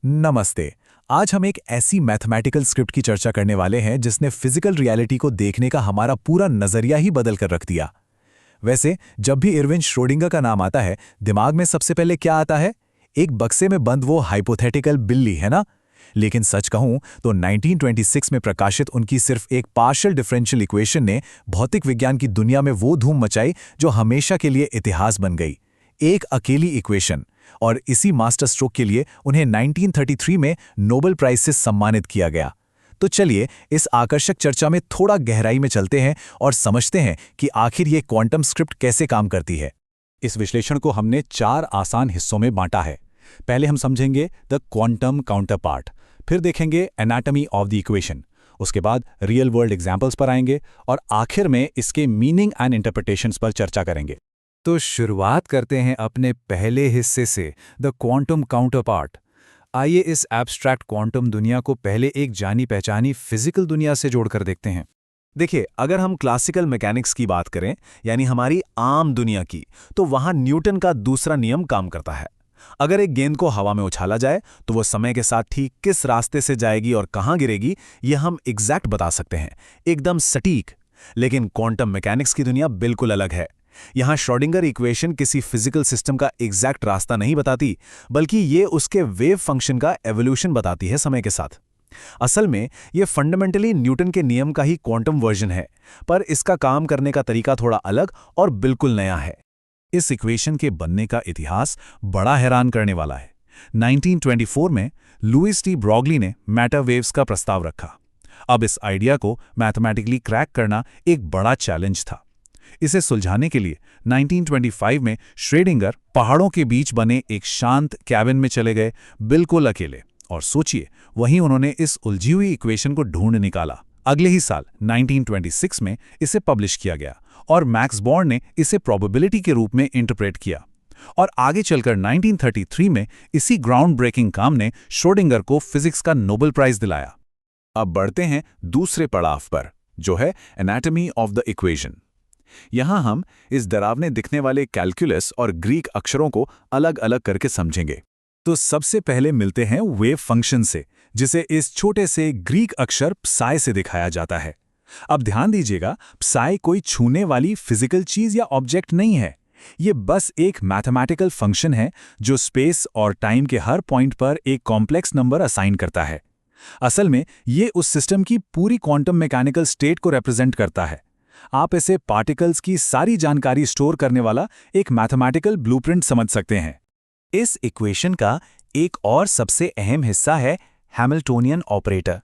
नमस्ते। आज हम एक ऐसी मैथमेटिकल स्क्रिप्ट की चर्चा करने वाले हैं जिसने फिजिकल रियलिटी को देखने का हमारा पूरा नजरिया ही बदल कर रख दिया। वैसे जब भी इरविन श्रोडिंगर का नाम आता है, दिमाग में सबसे पहले क्या आता है? एक बक्से में बंद वो हाइपोथेटिकल बिल्ली, है ना? लेकिन सच कहूं तो 1926 में प्रकाशित उनकी सिर्फ एक पार्शियल डिफरेंशियल इक्वेशन ने भौतिक विज्ञान की दुनिया में वो धूम मचाई जो हमेशा के लिए इतिहास बन गई। एक अकेली इक्वेशन, और इसी मास्टर स्ट्रोक के लिए उन्हें 1933 में नोबेल प्राइज से सम्मानित किया गया। तो चलिए इस आकर्षक चर्चा में थोड़ा गहराई में चलते हैं और समझते हैं कि आखिर ये क्वांटम स्क्रिप्ट कैसे काम करती है। इस विश्लेषण को हमने 4 आसान हिस्सों में बांटा है। पहले हम समझेंगे द क्वांटम काउंटरपार्ट, फिर देखेंगे एनाटॉमी ऑफ द इक्वेशन, उसके बाद रियल वर्ल्ड एग्जांपल्स पर आएंगे और आखिर में इसके मीनिंग एंड इंटरप्रिटेशंस पर चर्चा करेंगे। तो शुरुआत करते हैं अपने पहले हिस्से से, द क्वांटम काउंटरपार्ट। आइए इस एब्स्ट्रैक्ट क्वांटम दुनिया को पहले एक जानी पहचानी फिजिकल दुनिया से जोड़कर देखते हैं। देखिए, अगर हम क्लासिकल मैकेनिक्स की बात करें, यानी हमारी आम दुनिया की, तो वहां न्यूटन का दूसरा नियम काम करता है। अगर एक गेंद को हवा में उछाला जाए तो वो समय के साथ ठीक किस रास्ते से जाएगी और कहां गिरेगी, यह हम एग्जैक्ट बता सकते हैं, एकदम सटीक। लेकिन क्वांटम मैकेनिक्स की दुनिया बिल्कुल अलग है। यहां श्रोडिंगर इक्वेशन किसी फिजिकल सिस्टम का एग्जैक्ट रास्ता नहीं बताती, बल्कि ये उसके वेव फंक्शन का एवोल्यूशन बताती है समय के साथ। असल में ये फंडामेंटली न्यूटन के नियम का ही क्वांटम वर्जन है, पर इसका काम करने का तरीका थोड़ा अलग और बिल्कुल नया है। इस इक्वेशन के बनने का इतिहास बड़ा हैरान करने वाला है। 1924 में लुईस टी ब्रॉगली ने मैटर वेव्स का प्रस्ताव रखा। अब इस आइडिया को मैथमेटिकली क्रैक करना एक बड़ा चैलेंज था। इसे सुलझाने के लिए 1925 में श्रोडिंगर पहाड़ों के बीच बने एक शांत कैबिन में चले गए, बिल्कुल अकेले, और सोचिए वहीं उन्होंने इस उलझी हुई इक्वेशन को ढूंढ निकाला। अगले ही साल 1926 में इसे पब्लिश किया गया और मैक्स बॉर्न ने इसे प्रोबेबिलिटी के रूप में इंटरप्रेट किया। और आगे चलकर 1933 में इसी ग्राउंड ब्रेकिंग काम ने श्रोडिंगर को फिजिक्स का नोबेल प्राइज दिलाया। अब बढ़ते हैं दूसरे पड़ाव पर, जो है एनाटॉमी ऑफ द इक्वेशन। यहां हम इस डरावने दिखने वाले कैलकुलस और ग्रीक अक्षरों को अलग अलग करके समझेंगे। तो सबसे पहले मिलते हैं वेव फंक्शन से, जिसे इस छोटे से ग्रीक अक्षर psi से दिखाया जाता है। अब ध्यान दीजिएगा, psi कोई छूने वाली फिजिकल चीज या ऑब्जेक्ट नहीं है। ये बस एक मैथमेटिकल फंक्शन है जो स्पेस और टाइम के हर पॉइंट पर एक कॉम्प्लेक्स नंबर असाइन करता है। असल में ये उस सिस्टम की पूरी क्वांटम मैकेनिकल स्टेट को रिप्रेजेंट करता है। आप इसे पार्टिकल्स की सारी जानकारी स्टोर करने वाला एक मैथमेटिकल ब्लूप्रिंट समझ सकते हैं। इस इक्वेशन का एक और सबसे अहम हिस्सा है हैमिल्टोनियन ऑपरेटर,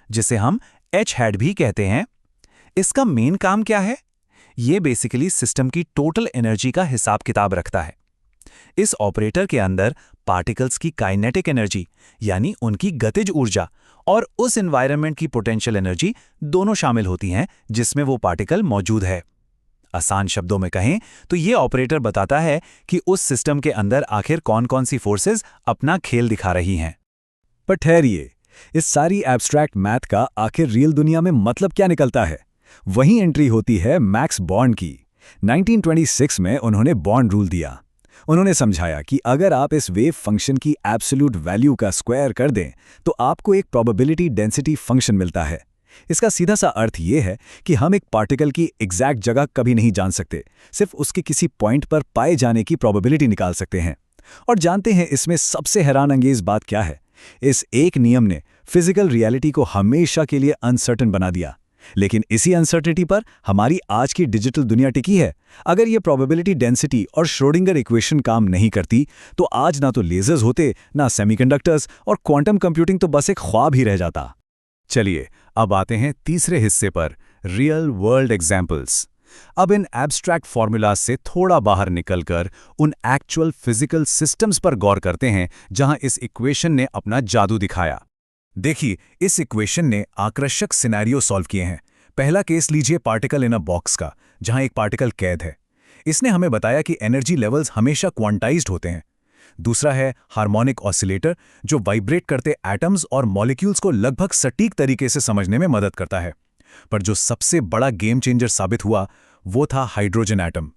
जिसे हम एच हैट भी कहते हैं। इसका मेन काम क्या है? ये बेसिकली सिस्टम की टोटल एनर्जी का हिसाब किताब रखता है। इस ऑपरेटर के अंदर पार्टिकल्स की काइनेटिक एनर्जी, यानी उनकी गतिज ऊर्जा, और उस एनवायरनमेंट की पोटेंशियल एनर्जी दोनों शामिल होती हैं जिसमें वो पार्टिकल मौजूद है। आसान शब्दों में कहें तो ये ऑपरेटर बताता है कि उस सिस्टम के अंदर आखिर कौन कौन सी फोर्सेस अपना खेल दिखा रही हैं। पर ठहरिए, इस सारी एब्स्ट्रैक्ट मैथ का आखिर रियल दुनिया में मतलब क्या निकलता है? वहीं एंट्री होती है मैक्स बॉर्न की। 1926 में उन्होंने बॉर्न रूल दिया। उन्होंने समझाया कि अगर आप इस वेव फंक्शन की एब्सोल्यूट वैल्यू का स्क्वायर कर दें तो आपको एक प्रोबेबिलिटी डेंसिटी फंक्शन मिलता है। इसका सीधा सा अर्थ ये है कि हम एक पार्टिकल की एग्जैक्ट जगह कभी नहीं जान सकते, सिर्फ उसके किसी पॉइंट पर पाए जाने की प्रोबेबिलिटी निकाल सकते हैं। और जानते हैं इसमें सबसे हैरानअंगेज बात क्या है? इस एक नियम ने फिजिकल रियलिटी को हमेशा के लिए अनसर्टेन बना दिया। लेकिन इसी अनसर्टेनिटी पर हमारी आज की डिजिटल दुनिया टिकी है। अगर ये प्रोबेबिलिटी डेंसिटी और श्रोडिंगर इक्वेशन काम नहीं करती तो आज ना तो लेजर्स होते, ना सेमीकंडक्टर्स, और क्वांटम कंप्यूटिंग तो बस एक ख्वाब ही रह जाता। चलिए अब आते हैं तीसरे हिस्से पर, रियल वर्ल्ड एग्जाम्पल्स। अब इन एब्स्ट्रैक्ट फॉर्मूलाज से थोड़ा बाहर निकलकर उन एक्चुअल फिजिकल सिस्टम्स पर गौर करते हैं जहां इस इक्वेशन ने अपना जादू दिखाया। देखिए, इस इक्वेशन ने आकर्षक सिनेरियो सॉल्व किए हैं। पहला केस लीजिए पार्टिकल इन अ बॉक्स का, जहां एक पार्टिकल कैद है। इसने हमें बताया कि एनर्जी लेवल्स हमेशा क्वांटाइज्ड होते हैं। दूसरा है हार्मोनिक ऑसिलेटर, जो वाइब्रेट करते एटम्स और मॉलिक्यूल्स को लगभग सटीक तरीके से समझने में मदद करता है। पर जो सबसे बड़ा गेम चेंजर साबित हुआ वो था हाइड्रोजन एटम।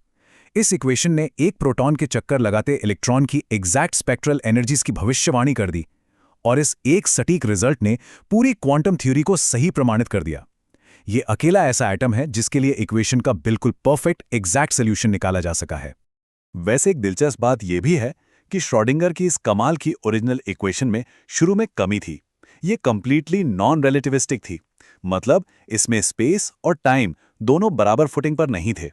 इस इक्वेशन ने एक प्रोटॉन के चक्कर लगाते इलेक्ट्रॉन की एग्जैक्ट स्पेक्ट्रल एनर्जीज की भविष्यवाणी कर दी। और इस एक सटीक रिजल्ट ने पूरी क्वांटम थ्योरी को सही प्रमाणित कर दिया। ये अकेला ऐसा एटम है जिसके लिए इक्वेशन का बिल्कुल परफेक्ट एग्जैक्ट सोल्यूशन निकाला जा सका है। वैसे एक दिलचस्प बात यह भी है कि श्रोडिंगर की इस कमाल की ओरिजिनल इक्वेशन में शुरू में कमी थी। ये कंप्लीटली नॉन रिलेटिविस्टिक थी, मतलब इसमें स्पेस और टाइम दोनों बराबर फुटिंग पर नहीं थे।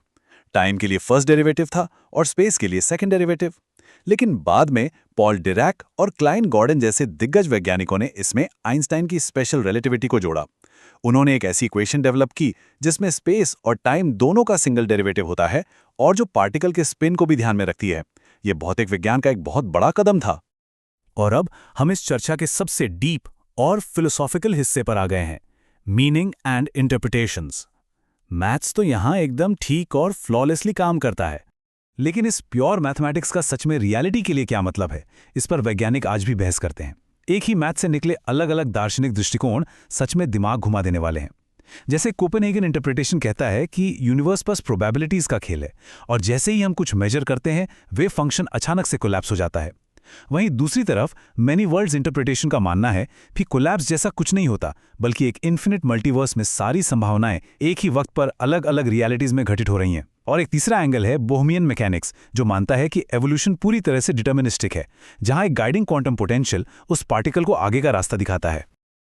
टाइम के लिए फर्स्ट डेरिवेटिव था और स्पेस के लिए सेकंड डेरिवेटिव। लेकिन बाद में पॉल डिरैक और क्लाइन गॉर्डन जैसे दिग्गज वैज्ञानिकों ने इसमें आइंस्टाइन की स्पेशल रिलेटिविटी को जोड़ा। उन्होंने एक ऐसी इक्वेशन डेवलप की जिसमें स्पेस और टाइम दोनों का सिंगल डेरिवेटिव होता है और जो पार्टिकल के स्पिन को भी ध्यान में रखती है। यह भौतिक विज्ञान का एक बहुत बड़ा कदम था। और अब हम इस चर्चा के सबसे डीप और फिलोसॉफिकल हिस्से पर आ गए हैं, मीनिंग एंड इंटरप्रिटेशंस। मैथ्स तो यहां एकदम ठीक और फ्लॉलेसली काम करता है, लेकिन इस प्योर मैथमेटिक्स का सच में रियलिटी के लिए क्या मतलब है, इस पर वैज्ञानिक आज भी बहस करते हैं। एक ही मैथ से निकले अलग अलग दार्शनिक दृष्टिकोण सच में दिमाग घुमा देने वाले हैं। जैसे कोपेनहेगन इंटरप्रिटेशन कहता है कि यूनिवर्स बस प्रोबेबिलिटीज का खेल है और जैसे ही हम कुछ मेजर करते हैं वे फंक्शन अचानक से कोलैप्स हो जाता है। वहीं दूसरी तरफ मैनी वर्ल्ड्स इंटरप्रिटेशन का मानना है कि कोलैप्स जैसा कुछ नहीं होता, बल्कि एक इन्फिनिट मल्टीवर्स में सारी संभावनाएं एक ही वक्त पर अलग अलग रियलिटीज में घटित हो रही हैं। और एक तीसरा एंगल है बोहेमियन मैकेनिक्स, जो मानता है कि एवोल्यूशन पूरी तरह से डिटर्मिनिस्टिक है, जहां एक गाइडिंग क्वांटम पोटेंशियल उस पार्टिकल को आगे का रास्ता दिखाता है।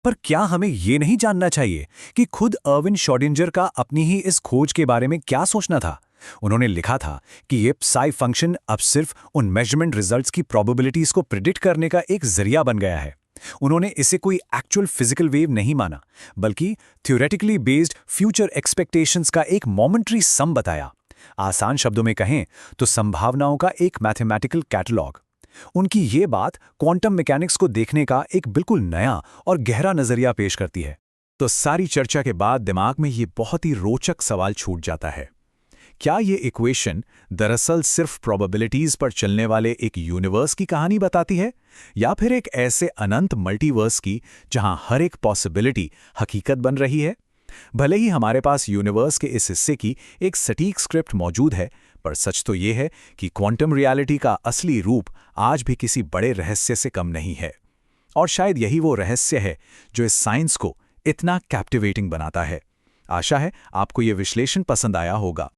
पर क्या हमें ये नहीं जानना चाहिए कि खुद अर्विन श्रोडिंगर का अपनी ही इस खोज के बारे में क्या सोचना था? उन्होंने लिखा था कि ये psi फंक्शन अब सिर्फ उन मेजरमेंट रिजल्ट्स की प्रोबेबिलिटीज को प्रिडिक्ट करने का एक जरिया बन गया है। उन्होंने इसे कोई एक्चुअल फिजिकल वेव नहीं माना, बल्कि थ्योरेटिकली बेस्ड फ्यूचर एक्सपेक्टेशंस का एक मोमेंटरी सम बताया। आसान शब्दों में कहें तो संभावनाओं का एक मैथमेटिकल कैटलॉग। उनकी ये बात क्वांटम मैकेनिक्स को देखने का एक बिल्कुल नया और गहरा नजरिया पेश करती है। तो सारी चर्चा के बाद दिमाग में ये बहुत ही रोचक सवाल छूट जाता है, क्या ये इक्वेशन दरअसल सिर्फ प्रोबेबिलिटीज पर चलने वाले एक यूनिवर्स की कहानी बताती है, या फिर एक ऐसे अनंत मल्टीवर्स की जहां हर एक पॉसिबिलिटी हकीकत बन रही है? भले ही हमारे पास यूनिवर्स के इस हिस्से की एक सटीक स्क्रिप्ट मौजूद है, पर सच तो ये है कि क्वांटम रियलिटी का असली रूप आज भी किसी बड़े रहस्य से कम नहीं है। और शायद यही वो रहस्य है जो इस साइंस को इतना कैप्टिवेटिंग बनाता है। आशा है आपको ये विश्लेषण पसंद आया होगा।